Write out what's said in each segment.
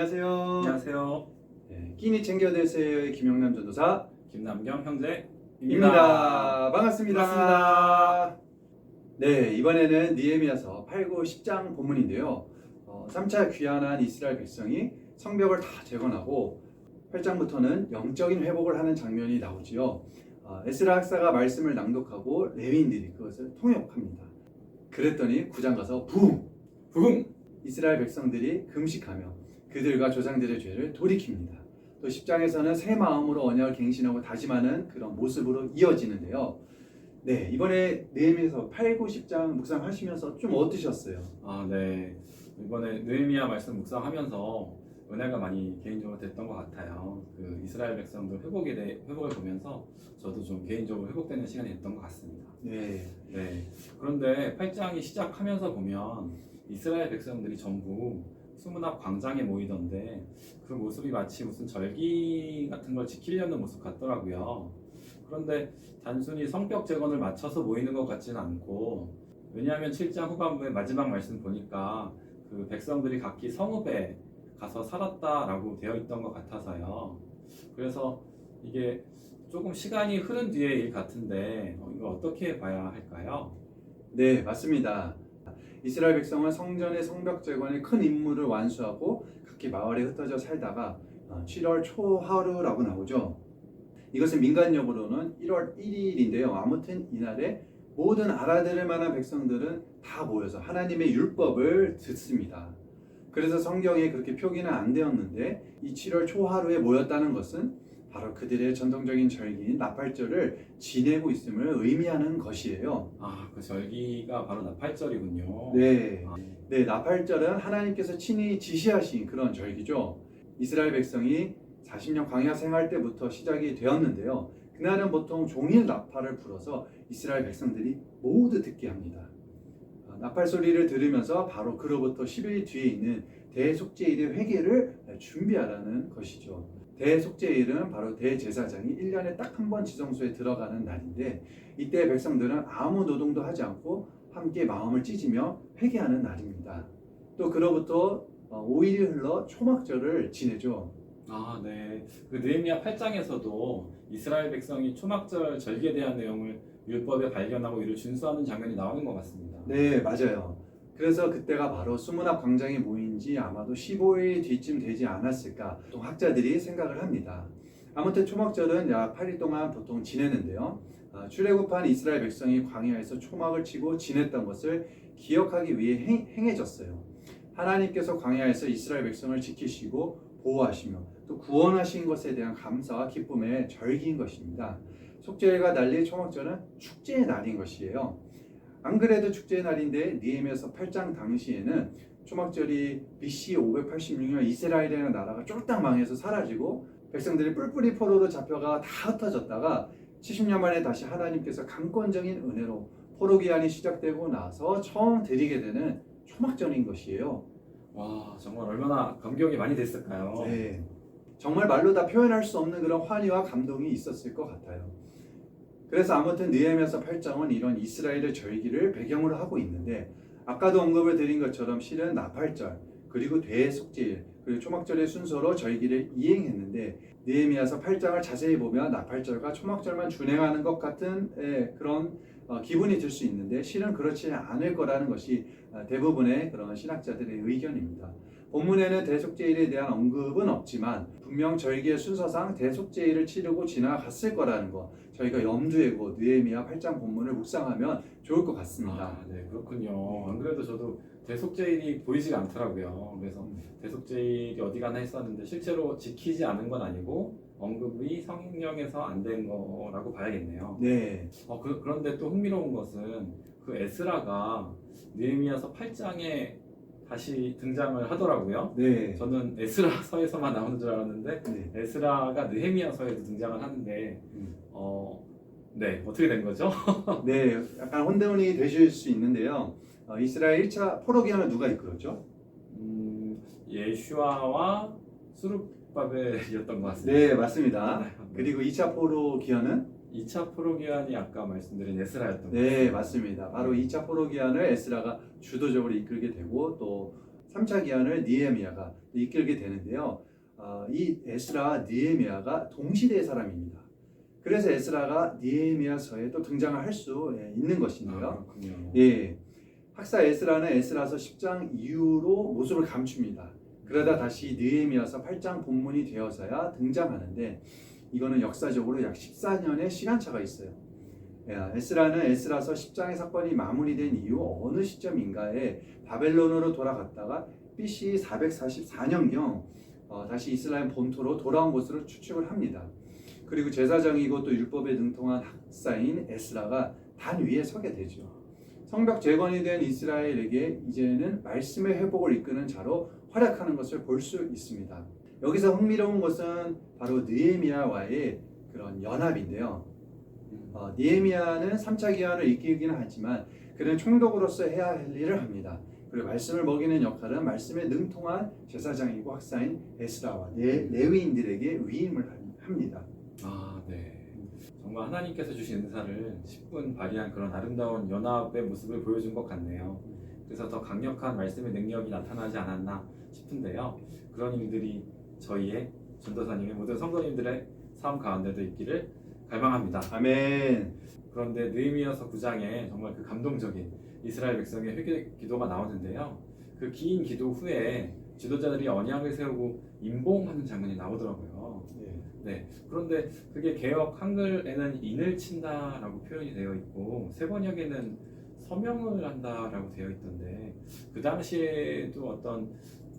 안녕하세요. 안녕하세요. 네, 끼니 챙겨드세요의 김영남 전도사 김남경 형제입니다. 입니다. 반갑습니다. 반갑습니다. 네, 이번에는 느헤미야서 8, 9, 10장 본문인데요. 3차 귀환한 이스라엘 백성이 성벽을 다 재건하고 8장부터는 영적인 회복을 하는 장면이 나오지요. 에스라 학사가 말씀을 낭독하고 레위인들이 그것을 통역합니다. 그랬더니 9장 가서 붕! 이스라엘 백성들이 금식하며 그들과 조상들의 죄를 돌이킵니다. 또 10장에서는 새 마음으로 언약을 갱신하고 다짐하는 그런 모습으로 이어지는데요. 네, 이번에 느헤미야서 8, 9, 10장 묵상하시면서 좀 어떠셨어요? 네. 이번에 느헤미야 말씀 묵상하면서 은혜가 많이 개인적으로 됐던 것 같아요. 그 이스라엘 백성들 회복을 보면서 저도 좀 개인적으로 회복되는 시간이 됐던 것 같습니다. 네. 그런데 8장이 시작하면서 보면 이스라엘 백성들이 전부 수문 앞 광장에 모이던데 그 모습이 마치 무슨 절기 같은 걸 지키려는 모습 같더라고요. 그런데 단순히 성벽 재건을 맞춰서 모이는 것 같지는 않고, 왜냐하면 7장 후반부의 마지막 말씀 보니까 그 백성들이 각기 성읍에 가서 살았다라고 되어 있던 것 같아서요. 그래서 이게 조금 시간이 흐른 뒤의 일 같은데 이거 어떻게 봐야 할까요? 네, 맞습니다. 이스라엘 백성은 성전의 성벽 재건의 큰 임무를 완수하고 각기 마을에 흩어져 살다가 7월 초하루라고 나오죠. 이것은 민간역으로는 1월 1일인데요. 아무튼 이날에 모든 알아들을 만한 백성들은 다 모여서 하나님의 율법을 듣습니다. 그래서 성경에 그렇게 표기는 안 되었는데 이 7월 초하루에 모였다는 것은 바로 그들의 전통적인 절기인 나팔절을 지내고 있음을 의미하는 것이에요. 그 절기가 바로 나팔절이군요. 네, 네, 나팔절은 하나님께서 친히 지시하신 그런 절기죠. 이스라엘 백성이 40년 광야 생활 때부터 시작이 되었는데요. 그날은 보통 종일 나팔을 불어서 이스라엘 백성들이 모두 듣게 합니다. 나팔 소리를 들으면서 바로 그로부터 10일 뒤에 있는 대속죄일의 회개를 준비하라는 것이죠. 대속죄일은 바로 대제사장이 1년에 딱 한 번 지성소에 들어가는 날인데, 이때 백성들은 아무 노동도 하지 않고 함께 마음을 찢으며 회개하는 날입니다. 또 그로부터 5일이 흘러 초막절을 지내죠. 네. 그 느헤미야 8장에서도 이스라엘 백성이 초막절 절기에 대한 내용을 율법에 발견하고 이를 준수하는 장면이 나오는 것 같습니다. 네, 맞아요. 그래서 그때가 바로 수문 앞 광장에 모인 지 아마도 15일 뒤쯤 되지 않았을까 보통 학자들이 생각을 합니다. 아무튼 초막절은 약 8일 동안 보통 지내는데요. 출애굽한 이스라엘 백성이 광야에서 초막을 치고 지냈던 것을 기억하기 위해 행해졌어요. 하나님께서 광야에서 이스라엘 백성을 지키시고 보호하시며 또 구원하신 것에 대한 감사와 기쁨의 절기인 것입니다. 속죄일과 달리 초막절은 축제의 날인 것이에요. 안 그래도 축제의 날인데 느헤미야서 8장 당시에는 초막절이 BC 586년 이스라엘이라는 나라가 쫄딱 망해서 사라지고 백성들이 뿔뿔이 포로로 잡혀가 다 흩어졌다가 70년 만에 다시 하나님께서 강권적인 은혜로 포로 기한이 시작되고 나서 처음 드리게 되는 초막절인 것이에요. 와, 정말 얼마나 감격이 많이 됐을까요? 네, 정말 말로 다 표현할 수 없는 그런 환희와 감동이 있었을 것 같아요. 그래서 아무튼 느헤미야서 8장은 이런 이스라엘의 절기를 배경으로 하고 있는데, 아까도 언급을 드린 것처럼 실은 나팔절 그리고 대속죄일 그리고 초막절의 순서로 절기를 이행했는데, 느헤미야서 8장을 자세히 보면 나팔절과 초막절만 준행하는 것 같은 그런 기분이 들 수 있는데 실은 그렇지 않을 거라는 것이 대부분의 그런 신학자들의 의견입니다. 본문에는 대속죄일에 대한 언급은 없지만 분명 절기의 순서상 대속죄일을 치르고 지나갔을 거라는 거 저희가 염두에 고 느헤미야 8장 본문을 묵상하면 좋을 것 같습니다. 네, 그렇군요. 안 그래도 저도 대속죄일이 보이지가 않더라고요. 그래서 대속죄일이 어디 가나 했었는데 실제로 지키지 않은 건 아니고 언급이 성경에서 안 된 거라고 봐야겠네요. 네. 그런데 또 흥미로운 것은 그 에스라가 느헤미야서 8장에 다시 등장을 하더라고요. 네. 저는 에스라서에서만 나오는 줄 알았는데 네. 에스라가 느헤미야서에도 등장을 하는데 네, 어떻게 된 거죠? 네, 약간 혼돈이 되실 수 있는데요. 이스라엘 1차 포로 기한을 누가 이끌었죠? 예슈아와 수룹바벨이었던 것 같습니다. 네, 맞습니다. 그리고 2차 포로 기한은 2차 포로 기한이 아까 말씀드린 에스라였던 것 네, 같습니다. 맞습니다. 바로 2차 포로 기한을 에스라가 주도적으로 이끌게 되고 또 3차 기한을 느헤미야가 이끌게 되는데요. 이 에스라와 느헤미야가 동시대의 사람입니다. 그래서 에스라가 느헤미야서에 또 등장을 할 수 있는 것인데요. 그렇군요. 예, 학사 에스라는 에스라서 10장 이후로 모습을 감춥니다. 그러다 다시 느헤미야서 8장 본문이 되어서야 등장하는데 이거는 역사적으로 약 14년의 시간차가 있어요. 에스라는 에스라서 10장의 사건이 마무리된 이후 어느 시점인가에 바벨론으로 돌아갔다가 BC 444년경 다시 이스라엘 본토로 돌아온 것으로 추측을 합니다. 그리고 제사장이고 또 율법에 능통한 학사인 에스라가 단 위에 서게 되죠. 성벽 재건이 된 이스라엘에게 이제는 말씀의 회복을 이끄는 자로 활약하는 것을 볼 수 있습니다. 여기서 흥미로운 것은 바로 느헤미야와의 그런 연합인데요. 느헤미야는 3차 기한을 이끌기는 하지만 그는 총독으로서 해야 할 일을 합니다. 그리고 말씀을 먹이는 역할은 말씀에 능통한 제사장이고 학사인 에스라와 레위인들에게 위임을 합니다. 네. 정말 하나님께서 주신 은사를 10분 발휘한 그런 아름다운 연합의 모습을 보여준 것 같네요. 그래서 더 강력한 말씀의 능력이 나타나지 않았나 싶은데요. 그런 일들이 저희의 전도사님의 모든 성도님들의 삶 가운데도 있기를 갈망합니다. 아멘. 그런데 느헤미야서 9장에 정말 그 감동적인 이스라엘 백성의 회개 기도가 나오는데요. 그 긴 기도 후에 지도자들이 언약을 세우고 임봉하는 장면이 나오더라고요. 네. 그런데 그게 개역 한글에는 인을 친다라고 표현이 되어 있고 세번역에는 서명을 한다라고 되어 있던데 그 당시에도 어떤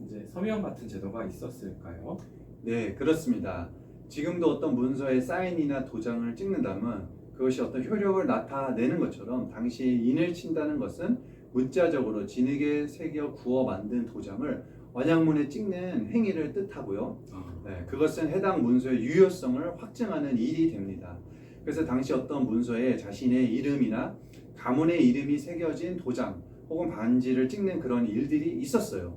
이제 서명 같은 제도가 있었을까요? 네, 그렇습니다. 지금도 어떤 문서에 사인이나 도장을 찍는다면 그것이 어떤 효력을 나타내는 것처럼 당시 인을 친다는 것은 문자적으로 진흙에 새겨 구워 만든 도장을 언약문에 찍는 행위를 뜻하고요. 네, 그것은 해당 문서의 유효성을 확증하는 일이 됩니다. 그래서 당시 어떤 문서에 자신의 이름이나 가문의 이름이 새겨진 도장 혹은 반지를 찍는 그런 일들이 있었어요.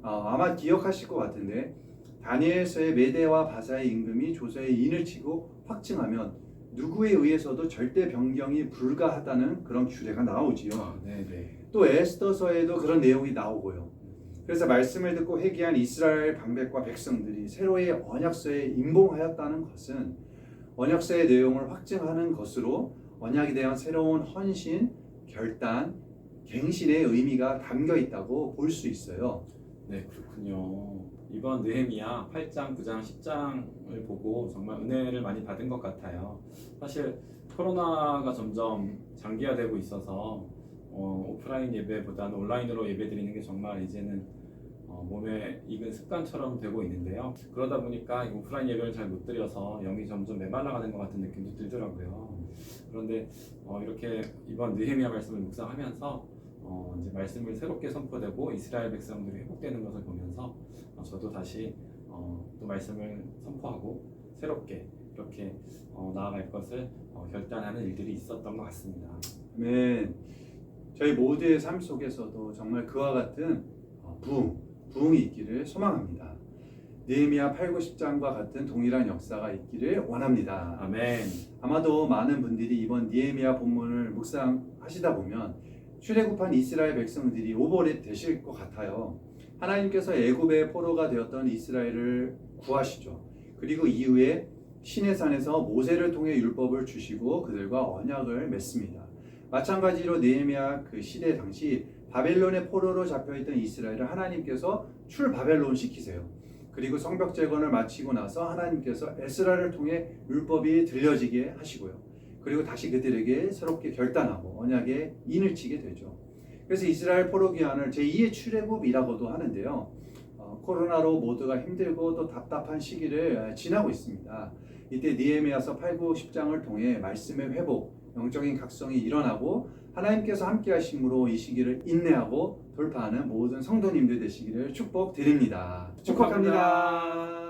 아마 기억하실 것 같은데 다니엘서의 메대와 바사의 임금이 조서에 인을 치고 확증하면 누구에 의해서도 절대 변경이 불가하다는 그런 규례가 나오지요. 또 에스더서에도 그런 내용이 나오고요. 그래서 말씀을 듣고 회개한 이스라엘 방백과 백성들이 새로의 언약서에 임봉하였다는 것은 언약서의 내용을 확증하는 것으로 언약에 대한 새로운 헌신, 결단, 갱신의 의미가 담겨 있다고 볼 수 있어요. 네, 그렇군요. 이번 느헤미야 8장, 9장, 10장을 보고 정말 은혜를 많이 받은 것 같아요. 사실 코로나가 점점 장기화되고 있어서 오프라인 예배보다는 온라인으로 예배드리는 게 정말 이제는 몸에 익은 습관처럼 되고 있는데요. 그러다 보니까 오프라인 예배를 잘 못 드려서 영이 점점 메말라가는 것 같은 느낌도 들더라고요. 그런데 이렇게 이번 느헤미야 말씀을 묵상하면서 이제 말씀을 새롭게 선포되고 이스라엘 백성들이 회복되는 것을 보면서 저도 다시 또 말씀을 선포하고 새롭게 이렇게 나아갈 것을 결단하는 일들이 있었던 것 같습니다. 네, 저희 모두의 삶 속에서도 정말 그와 같은 부흥이 있기를 소망합니다. 느헤미야 8, 9, 10장과 같은 동일한 역사가 있기를 원합니다. 아멘. 아마도 많은 분들이 이번 느헤미야 본문을 묵상하시다 보면 출애굽한 이스라엘 백성들이 오버랩 되실 것 같아요. 하나님께서 애굽의 포로가 되었던 이스라엘을 구하시죠. 그리고 이후에 시내산에서 모세를 통해 율법을 주시고 그들과 언약을 맺습니다. 마찬가지로 느헤미야 그 시대 당시 바벨론의 포로로 잡혀있던 이스라엘을 하나님께서 출바벨론 시키세요. 그리고 성벽 재건을 마치고 나서 하나님께서 에스라를 통해 율법이 들려지게 하시고요. 그리고 다시 그들에게 새롭게 결단하고 언약에 인을 치게 되죠. 그래서 이스라엘 포로 기한을 제2의 출애굽이라고도 하는데요. 코로나로 모두가 힘들고 또 답답한 시기를 지나고 있습니다. 이때 느헤미야서 8, 9, 10장을 통해 말씀의 회복, 영적인 각성이 일어나고 하나님께서 함께 하심으로 이 시기를 인내하고 돌파하는 모든 성도님들 되시기를 축복드립니다. 축복합니다.